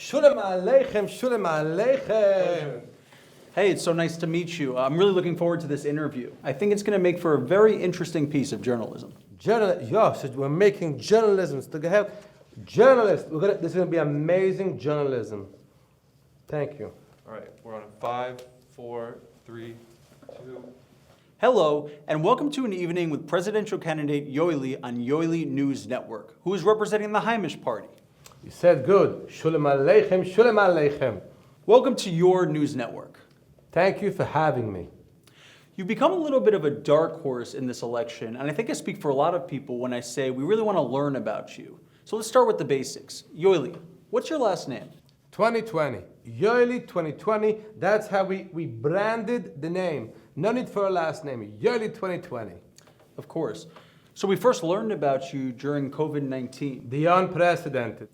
Shalom Aleichem, Shalom Aleichem. Hey, it's so nice to meet you. I'm really looking forward to this interview. I think it's going to make for a very interesting piece of journalism. So we're making journalism. So to have journalists, this is going to be amazing journalism. Thank you. All right, we're on 5, 4, 3, 2. Hello, and welcome to an evening with presidential candidate Yoely on Yoely News Network, who is representing the Heimish Party. You said good. Shalom Aleichem, Shalom Aleichem. Welcome to your news network. Thank you for having me. You've become a little bit of a dark horse in this election, and I think I speak for a lot of people when I say we really want to learn about you. So let's start with the basics. Yoely, what's your last name? 2020. Yoely 2020. That's how we branded the name. No need for a last name. Yoely 2020. Of course. So we first learned about you during COVID-19. The unprecedented.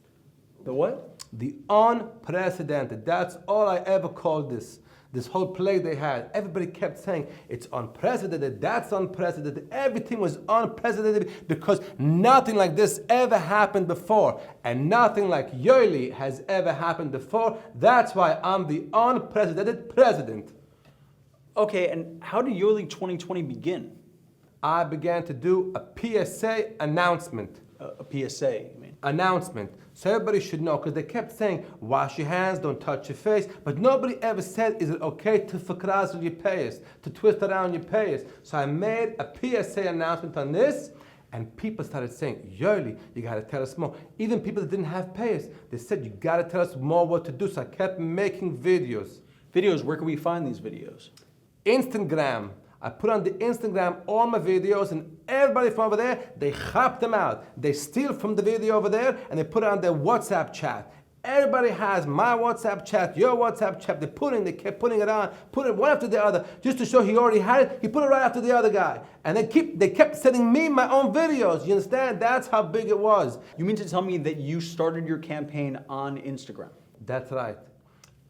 The what? The unprecedented. That's all I ever called this. This whole plague they had. Everybody kept saying, it's unprecedented, that's unprecedented. Everything was unprecedented because nothing like this ever happened before. And nothing like Yoely has ever happened before. That's why I'm the unprecedented president. Okay, and how did Yoely 2020 begin? I began to do a PSA announcement. A PSA, you mean? Announcement. So everybody should know, because they kept saying, wash your hands, don't touch your face, but nobody ever said, is it okay to fakraz your payas, to twist around your payas? So I made a PSA announcement on this, and people started saying, Yoely, you gotta tell us more. Even people that didn't have payas, they said, you gotta tell us more what to do. So I kept making videos. Videos, where can we find these videos? Instagram. I put on the Instagram all my videos, and everybody from over there, they chop them out. They steal from the video over there and they put it on their WhatsApp chat. Everybody has my WhatsApp chat, your WhatsApp chat. They kept putting it on, put it one after the other, just to show he already had it. He put it right after the other guy. And they kept sending me my own videos. You understand? That's how big it was. You mean to tell me that you started your campaign on Instagram? That's right.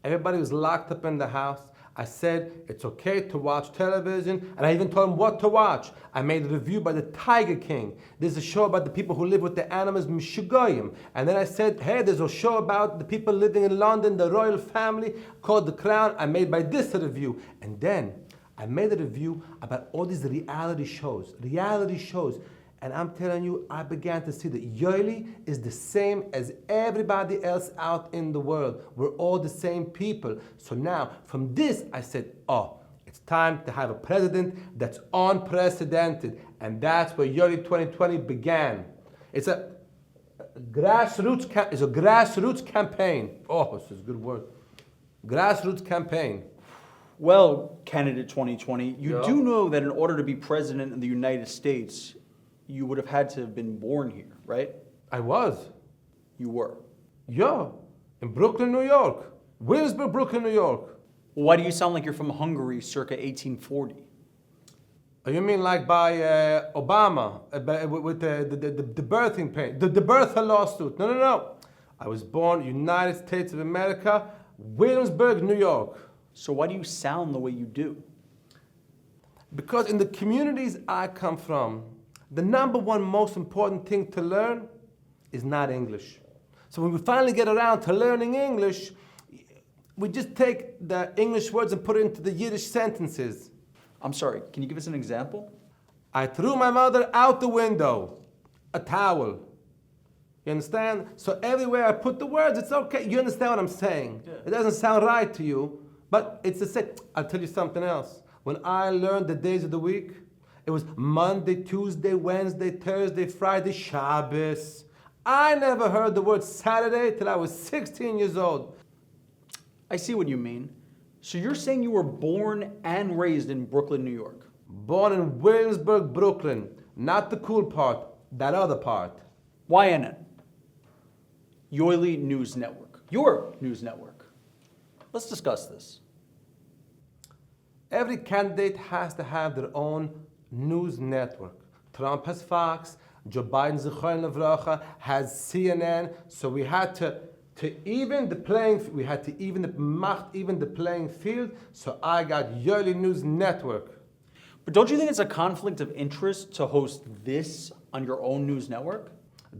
Everybody was locked up in the house. I said it's okay to watch television, and I even told them what to watch. I made a review by the Tiger King. There's a show about the people who live with the animals, Mishugoyim. And then I said, hey, there's a show about the people living in London, the royal family, called The Crown. I made by this a review. And then I made a review about all these reality shows. And I'm telling you, I began to see that Yoely is the same as everybody else out in the world. We're all the same people. So now, from this, I said, oh, it's time to have a president that's unprecedented. And that's where Yoely 2020 began. It's a grassroots campaign. Oh, this is a good word. Grassroots campaign. Well, candidate 2020, you Yeah. do know that in order to be president of the United States, you would have had to have been born here, right? I was. You were. Yeah, in Brooklyn, New York. Williamsburg, Brooklyn, New York. Well, why do you sound like you're from Hungary circa 1840? Oh, you mean like by Obama, with the birthing pain, the birther lawsuit? No. I was born United States of America, Williamsburg, New York. So why do you sound the way you do? Because in the communities I come from, the number one most important thing to learn is not English. So when we finally get around to learning English, we just take the English words and put it into the Yiddish sentences. I'm sorry, can you give us an example? I threw my mother out the window. A towel. You understand? So everywhere I put the words, it's okay. You understand what I'm saying? Yeah. It doesn't sound right to you, but it's the same. I'll tell you something else. When I learned the days of the week, it was Monday, Tuesday, Wednesday, Thursday, Friday, Shabbos. I never heard the word Saturday till I was 16 years old. I see what you mean. So you're saying you were born and raised in Brooklyn, New York? Born in Williamsburg, Brooklyn. Not the cool part, that other part. YNN. Yoely News Network. Your news network. Let's discuss this. Every candidate has to have their own news network. Trump has Fox, Joe Biden Zichron Levracha has CNN. So we had to even the playing field. So I got Yoely News Network. But don't you think it's a conflict of interest to host this on your own news network?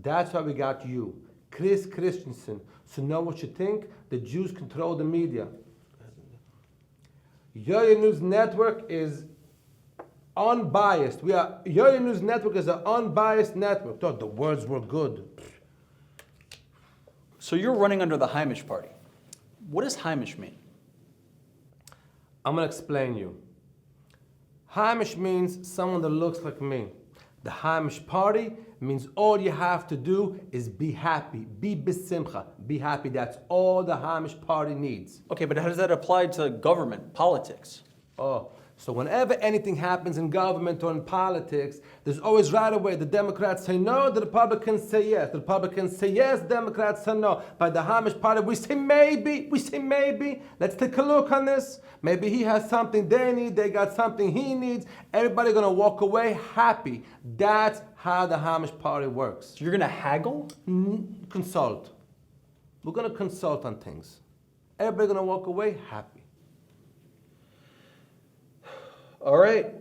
That's why we got you. Chris Christensen. So know what you think? The Jews control the media. Yoely News Network is unbiased. Yoely News Network is an unbiased network. Thought the words were good. So you're running under the Heimish party. What does Heimish mean? I'm gonna explain you. Heimish means someone that looks like me. The Heimish party means all you have to do is be happy, be besimcha, be happy. That's all the Heimish party needs. Okay, but how does that apply to government, politics? Oh, so whenever anything happens in government or in politics, there's always right away the Democrats say no, the Republicans say yes. The Republicans say yes, Democrats say no. By the Hamish party, we say maybe. Let's take a look on this. Maybe he has something they need, they got something he needs. Everybody gonna walk away happy. That's how the Hamish party works. So you're gonna haggle? Consult. We're gonna consult on things. Everybody gonna walk away happy. All right.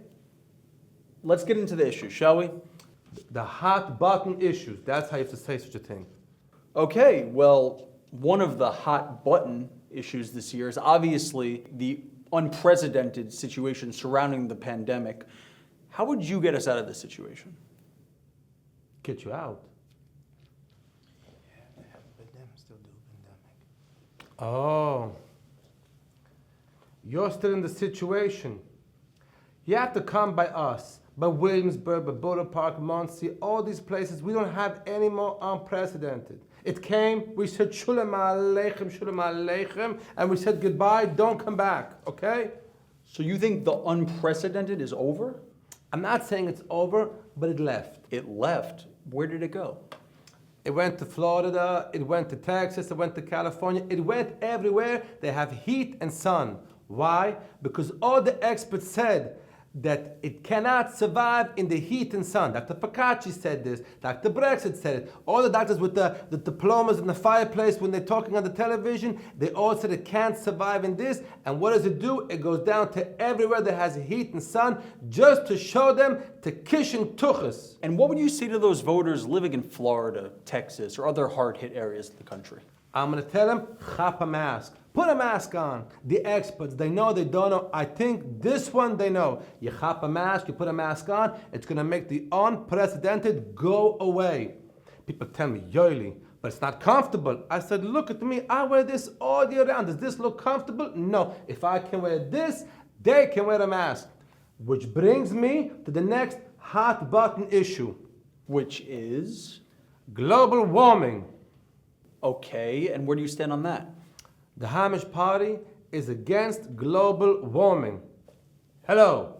Let's get into the issue, shall we? The hot button issues. That's how you have to say such a thing. Okay, well, one of the hot button issues this year is obviously the unprecedented situation surrounding the pandemic. How would you get us out of this situation? Get you out. Oh. You're still in the situation. You have to come by us, by Williamsburg, by Boulder Park, Muncie, all these places. We don't have any more unprecedented. It came, we said Shalom Aleichem, and we said goodbye, don't come back, okay? So you think the unprecedented is over? I'm not saying it's over, but it left. It left. Where did it go? It went to Florida, it went to Texas, it went to California, it went everywhere. They have heat and sun. Why? Because all the experts said that it cannot survive in the heat and sun. Dr. Fakachi said this, Dr. Brexit said it. All the doctors with the diplomas in the fireplace, when they're talking on the television, they all said it can't survive in this. And what does it do? It goes down to everywhere that has heat and sun, just to show them to kishin tuchus. And what would you say to those voters living in Florida, Texas, or other hard-hit areas of the country? I'm going to tell them, chap a mask. Put a mask on. The experts, they know, they don't know. I think this one they know. You chap a mask, you put a mask on, it's going to make the unprecedented go away. People tell me, Yoely, but it's not comfortable. I said, look at me, I wear this all year round. Does this look comfortable? No. If I can wear this, they can wear a mask. Which brings me to the next hot button issue. Which is? Global warming. Okay, and where do you stand on that? The Hamish party is against global warming. Hello,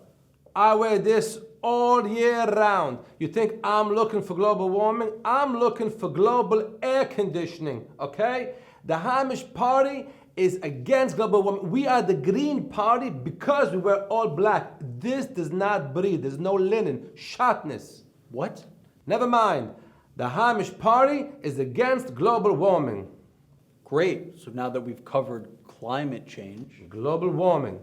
I wear this all year round. You think I'm looking for global warming? I'm looking for global air conditioning, okay? The Hamish party is against global warming. We are the green party because we wear all black. This does not breathe. There's no linen. Shotness. What? Never mind. The Hamish party is against global warming. Great. So now that we've covered climate change, Global warming.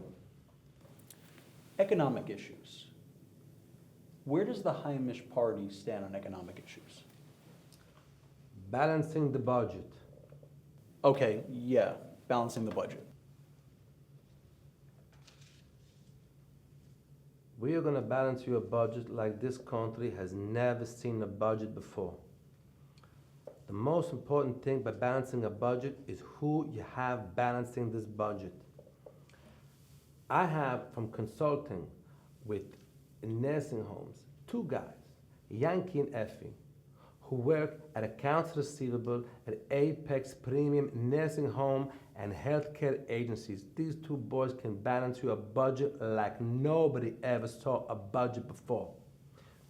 economic issues. Where does the Heimish party stand on economic issues? Balancing the budget. Okay, yeah, balancing the budget. We are going to balance your budget like this country has never seen a budget before. The most important thing by balancing a budget is who you have balancing this budget. I have, from consulting with nursing homes, two guys, Yankee and Effie, who work at accounts receivable at Apex Premium Nursing Home and Healthcare Agencies. These two boys can balance you a budget like nobody ever saw a budget before.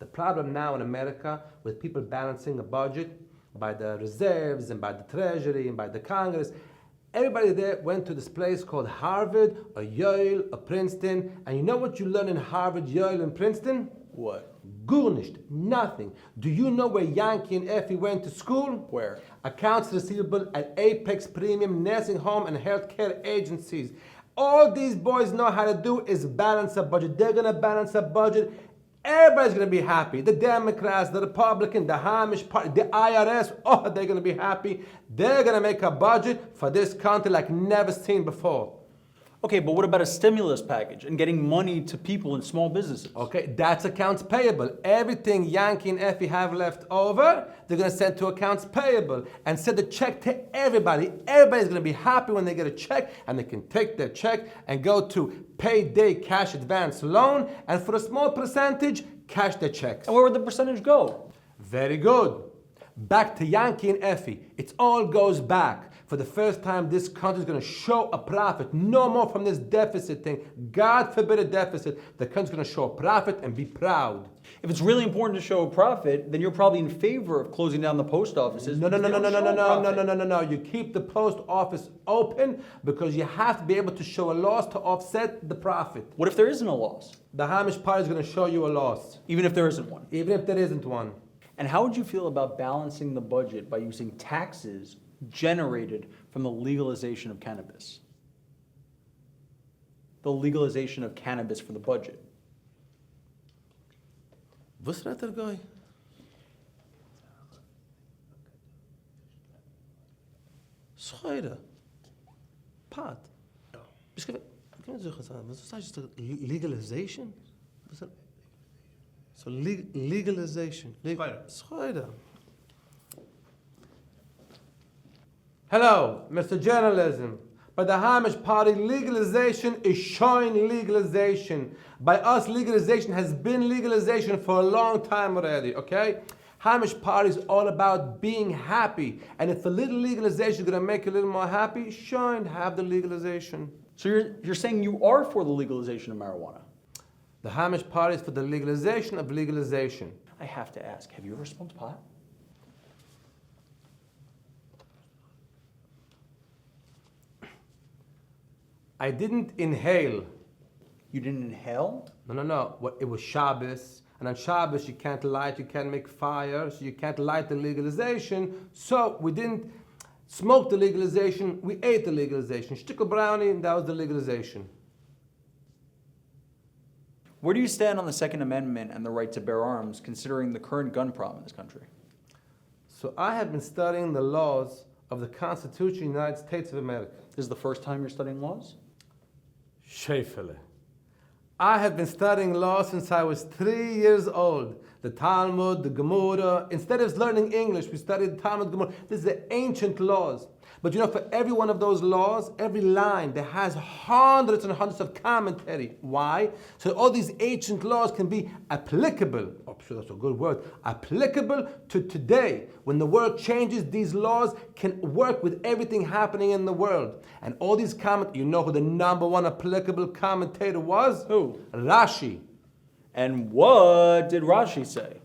The problem now in America with people balancing a budget by the reserves and by the Treasury and by the Congress, everybody there went to this place called Harvard or Yale or Princeton. And you know what you learn in Harvard, Yale, and Princeton? What? Garnished, nothing. Do you know where Yankee and Effie went to school? Where? Accounts receivable at Apex Premium Nursing Home and Healthcare Agencies. All these boys know how to do is balance a budget. They're gonna balance a budget Everybody's going to be happy. The Democrats, the Republican, the Hamish Party, the IRS, oh, they're going to be happy. They're going to make a budget for this country like never seen before. Okay, but what about a stimulus package and getting money to people and small businesses? Okay, that's accounts payable. Everything Yankee and Effie have left over, they're going to send to accounts payable and send the check to everybody. Everybody's going to be happy when they get a check, and they can take their check and go to payday cash advance loan, and for a small percentage, cash their checks. And where would the percentage go? Very good. Back to Yankee and Effie. It all goes back. For the first time, this country is going to show a profit. No more from this deficit thing. God forbid a deficit. The country's going to show a profit and be proud. If it's really important to show a profit, then you're probably in favor of closing down the post offices. No. because they don't show a profit. You keep the post office open because you have to be able to show a loss to offset the profit. What if there isn't a loss? The Hamish Party is going to show you a loss, Even if there isn't one? even if there isn't one. And how would you feel about balancing the budget by using taxes generated from the legalization of cannabis? The legalization of cannabis for the budget. Was redt guy? Scheide. Pat. Ich kann so sagen, was heißt legalization? So legalization. Scheide. Hello, Mr. Journalism. By the Hamish Party, legalization is showing legalization. By us, legalization has been legalization for a long time already, okay? Hamish Party is all about being happy. And if a little legalization is going to make you a little more happy, sure, have the legalization. So you're saying you are for the legalization of marijuana? The Hamish Party is for the legalization of legalization. I have to ask, have you ever smoked pot? I didn't inhale. You didn't inhale? No. It was Shabbos. And on Shabbos, you can't light, you can't make fire, so you can't light the legalization. So we didn't smoke the legalization, we ate the legalization. Shtickle brownie, and that was the legalization. Where do you stand on the Second Amendment and the right to bear arms, considering the current gun problem in this country? So I have been studying the laws of the Constitution of the United States of America. This is the first time you're studying laws? Shefele. I have been studying law since I was 3 years old. The Talmud, the Gemara. Instead of learning English, we studied the Talmud, Gemara. This is the ancient laws. But you know, for every one of those laws, every line, there has hundreds and hundreds of commentary. Why? So all these ancient laws can be applicable, oh, sure, that's a good word, applicable to today. When the world changes, these laws can work with everything happening in the world. And all these you know who the number one applicable commentator was? Who? Rashi. And what did Rashi say?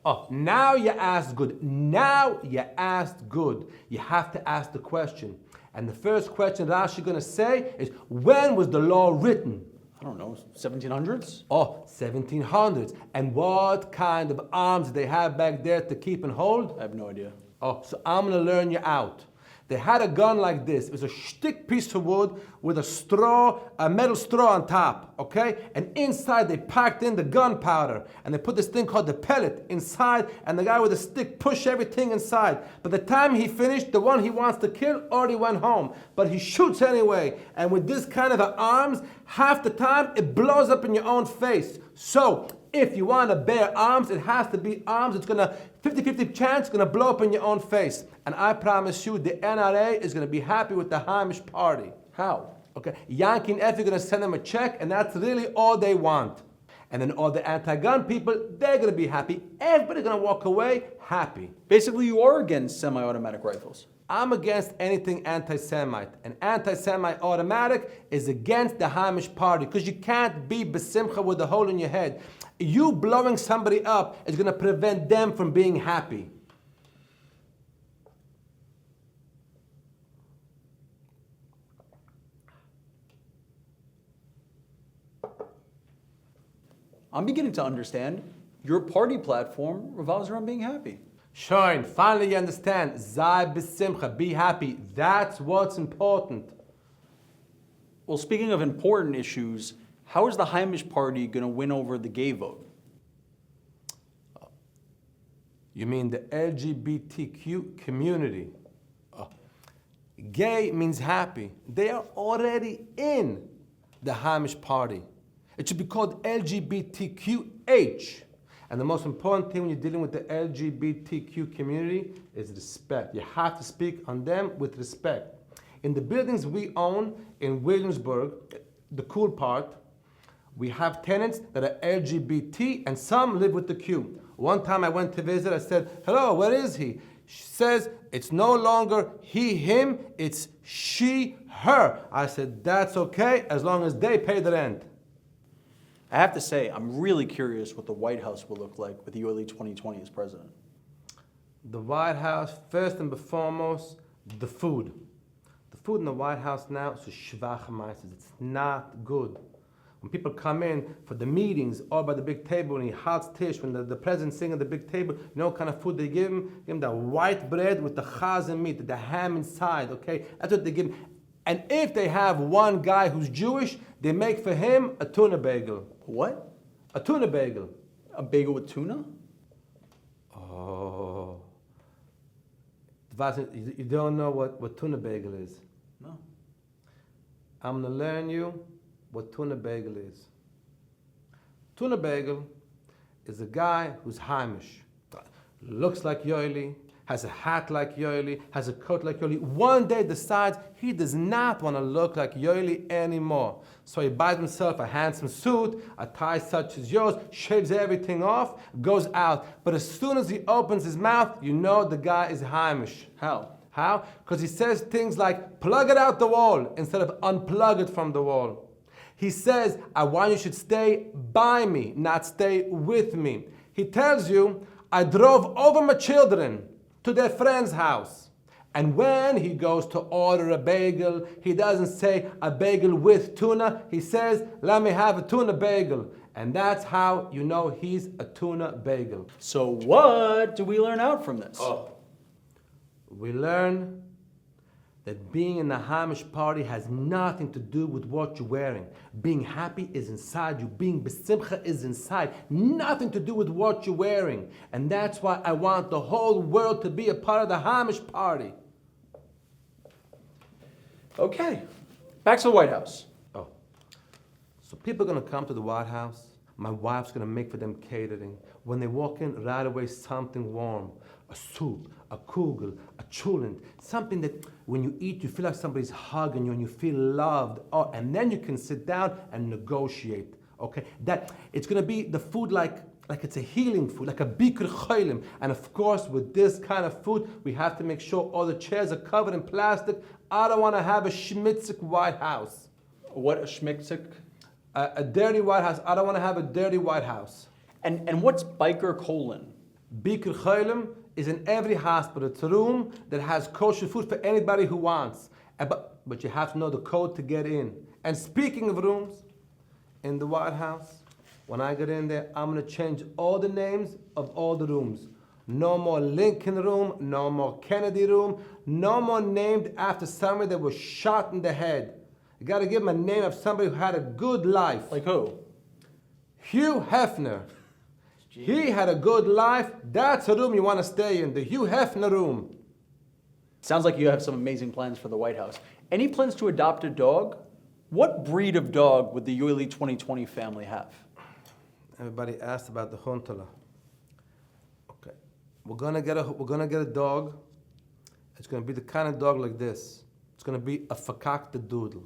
Oh, now you asked good. Now you asked good. You have to ask the question. And the first question Rashi going to say is, when was the law written? I don't know, 1700s? Oh, 1700s. And what kind of arms did they have back there to keep and hold? I have no idea. Oh, so I'm going to learn you out. They had a gun like this. It was a shtick piece of wood with a metal straw on top, okay? And inside they packed in the gunpowder. And they put this thing called the pellet inside, and the guy with the stick pushed everything inside. By the time he finished, the one he wants to kill already went home. But he shoots anyway. And with this kind of arms, half the time it blows up in your own face. So, if you want to bear arms, it has to be arms. It's going to 50-50 chance it's going to blow up in your own face. And I promise you, the NRA is going to be happy with the Hamish Party. How? Okay, Yankee and Effie are going to send them a check, and that's really all they want. And then all the anti-gun people, they're going to be happy. Everybody's going to walk away happy. Basically, you are against semi-automatic rifles. I'm against anything anti-Semite. And anti-Semite automatic is against the Hamish Party, because you can't be besimcha with a hole in your head. You blowing somebody up is going to prevent them from being happy. I'm beginning to understand your party platform revolves around being happy. Shoin, finally you understand. Zai besimcha, be happy. That's what's important. Well, speaking of important issues, how is the Hamish Party going to win over the gay vote? You mean the LGBTQ community. Oh. Gay means happy. They are already in the Hamish party. It should be called LGBTQH. And the most important thing when you're dealing with the LGBTQ community is respect. You have to speak on them with respect. In the buildings we own in Williamsburg, the cool part, we have tenants that are LGBT and some live with the Q. One time I went to visit, I said, hello, where is he? She says, it's no longer he, him, it's she, her. I said, that's okay as long as they pay the rent. I have to say, I'm really curious what the White House will look like with Yoely 2020 as president. The White House, first and foremost, the food. The food in the White House now is schwach meistens. It's not good. When people come in for the meetings or by the big table, when he halts tish, when the president's sitting at the big table, you know what kind of food they give him? Give him the white bread with the chazan meat, the ham inside, okay? That's what they give him. And if they have one guy who's Jewish, they make for him a tuna bagel. What? A tuna bagel. A bagel with tuna? Oh. You don't know what tuna bagel is? No. I'm going to learn you what tuna bagel is. Tuna bagel is a guy who's Hamish. Looks like Yoely, has a hat like Yoely, has a coat like Yoely. One day decides he does not want to look like Yoely anymore. So he buys himself a handsome suit, a tie such as yours, shaves everything off, goes out. But as soon as he opens his mouth, you know the guy is Hamish. How? How? Because he says things like, plug it out the wall, instead of unplug it from the wall. He says, I want you should stay by me, not stay with me. He tells you, I drove over my children to their friend's house. And when he goes to order a bagel, he doesn't say a bagel with tuna. He says, let me have a tuna bagel. And that's how you know he's a tuna bagel. So what do we learn out from this? We learn that being in the Hamish party has nothing to do with what you're wearing. Being happy is inside you. Being besimcha is inside. Nothing to do with what you're wearing. And that's why I want the whole world to be a part of the Hamish party. Okay, back to the White House. Oh, so people are going to come to the White House. My wife's going to make for them catering. When they walk in, right away something warm. A soup, a kugel, a chulent, something that when you eat, you feel like somebody's hugging you and you feel loved. Oh, and then you can sit down and negotiate. Okay, that it's gonna be the food like it's a healing food, like a bikur cholim. And of course, with this kind of food, we have to make sure all the chairs are covered in plastic. I don't want to have a schmitzik White House. What, a schmickzik? A dirty White House. I don't want to have a dirty White House. And what's biker colon? Bikur cholim is in every hospital. It's a room that has kosher food for anybody who wants. But you have to know the code to get in. And speaking of rooms, in the White House, when I get in there, I'm going to change all the names of all the rooms. No more Lincoln room, no more Kennedy room, no more named after somebody that was shot in the head. You got to give them a name of somebody who had a good life. Like who? Hugh Hefner. He had a good life. That's a room you want to stay in, the Hugh Hefner room. Sounds like you have some amazing plans for the White House. Any plans to adopt a dog? What breed of dog would the Yoely 2020 family have? Everybody asked about the huntala. Okay, we're gonna get a dog. It's gonna be the kind of dog like this. It's gonna be a fakakta doodle.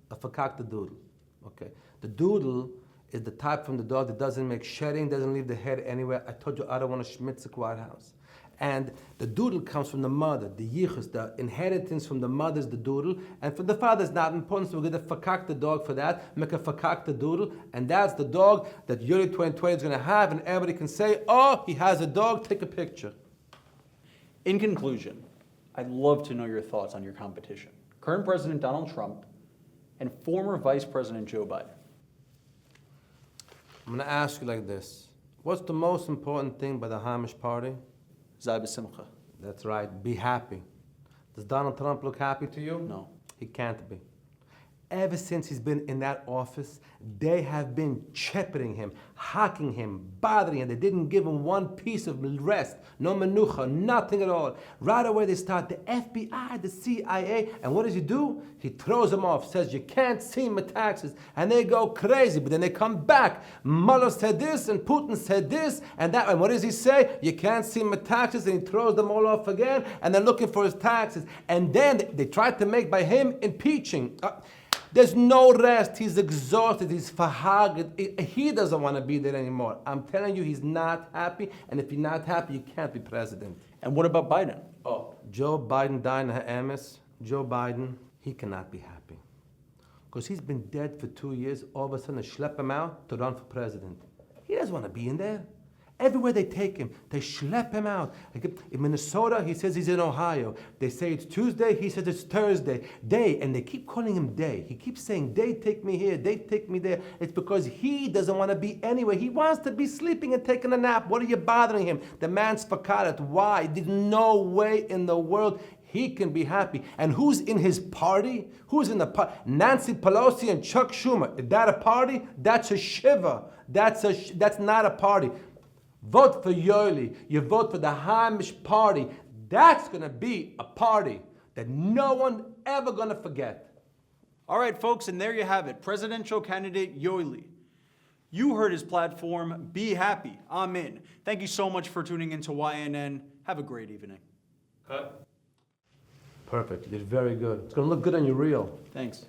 A fakakta doodle. Okay, the doodle is the type from the dog that doesn't make shedding, doesn't leave the head anywhere. I told you I don't want a schmitzik White House. And the doodle comes from the mother, the yichus, the inheritance from the mother's the doodle, and from the father's not important, so we're going to fakakta dog for that, make a fakakta doodle, and that's the dog that Yoely 2020 is going to have, and everybody can say, oh, he has a dog, take a picture. In conclusion, I'd love to know your thoughts on your competition. Current President Donald Trump and former Vice President Joe Biden. I'm going to ask you like this. What's the most important thing by the Hamish party? Zai b'simcha. That's right, be happy. Does Donald Trump look happy to you? No. He can't be. Ever since he's been in that office, they have been shepherding him, hacking him, bothering him. They didn't give him one piece of rest, no menucha, nothing at all. Right away they start the FBI, the CIA, and what does he do? He throws them off, says you can't see my taxes, and they go crazy. But then they come back. Mueller said this, and Putin said this, and that. And what does he say? You can't see my taxes, and he throws them all off again, and they're looking for his taxes. And then they tried to make by him impeaching. There's no rest. He's exhausted. He's fahaged. He doesn't want to be there anymore. I'm telling you, he's not happy. And if you're not happy, you can't be president. And what about Biden? Oh, Joe Biden dying Ha'emes. Joe Biden, he cannot be happy. Because he's been dead for 2 years. All of a sudden, they schlep him out to run for president. He doesn't want to be in there. Everywhere they take him, they schlep him out. Like in Minnesota, he says he's in Ohio. They say it's Tuesday, he says it's Thursday. And they keep calling him they. He keeps saying, they take me here, they take me there. It's because he doesn't want to be anywhere. He wants to be sleeping and taking a nap. What are you bothering him? The man's fakarat. Why? There's no way in the world he can be happy. And who's in his party? Who's in the party? Nancy Pelosi and Chuck Schumer. Is that a party? That's a shiva. That's not a party. Vote for Yoely. You vote for the Hamish party. That's going to be a party that no one ever going to forget. All right, folks, and there you have it. Presidential candidate Yoely. You heard his platform. Be happy. Amen. Thank you so much for tuning into YNN. Have a great evening. Cut. Perfect. You did very good. It's going to look good on your reel. Thanks.